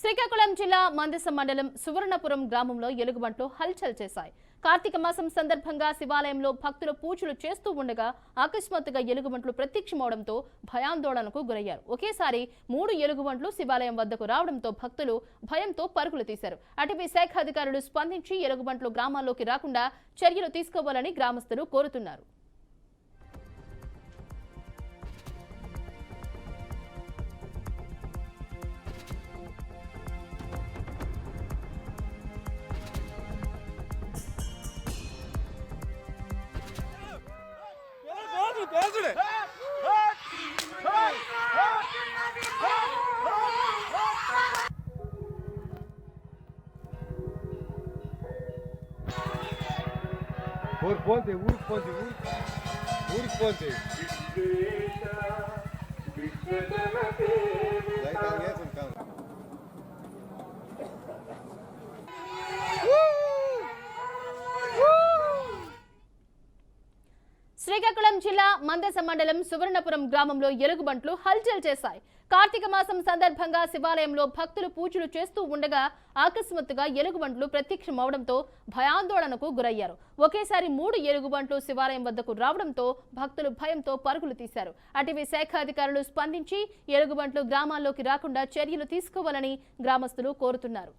శ్రీకాకుళం జిల్లా మందసం మండలం సువర్ణపురం గ్రామంలో ఎలుగుబంట్లు హల్చల్ చేశాయి. కార్తీక మాసం సందర్భంగా శివాలయంలో భక్తులు పూజలు చేస్తూ ఉండగా అకస్మాత్తుగా ఎలుగుబంట్లు ప్రత్యక్షమవడంతో భయాందోళనకు గురయ్యారు. ఒకేసారి 3 ఎలుగుబంట్లు శివాలయం వద్దకు రావడంతో భక్తులు భయంతో పరుగులు తీశారు. అటవీ శాఖ అధికారులు స్పందించి ఎలుగుబంట్లు గ్రామాల్లోకి రాకుండా చర్యలు తీసుకోవాలని గ్రామస్తులు కోరుతున్నారు. Ponte, ponte. శ్రీకాకుళం జిల్లా మందసం మండలం సువర్ణపురం గ్రామంలో ఎలుగుబంట్లు హల్చల్ చేశాయి. కార్తీక మాసం సందర్భంగా శివాలయంలో భక్తులు పూజలు చేస్తూ ఉండగా అకస్మాత్తుగా ఎలుగుబంట్లు ప్రత్యక్షమవడంతో భయాందోళనకు గురయ్యారు. ఒకేసారి 3 ఎలుగుబంట్లు శివాలయం వద్దకు రావడంతో భక్తులు భయంతో పరుగులు తీశారు. అటవీ శాఖ అధికారులు స్పందించి ఎలుగుబంట్లు గ్రామాల్లోకి రాకుండా చర్యలు తీసుకోవాలని గ్రామస్తులు కోరుతున్నారు.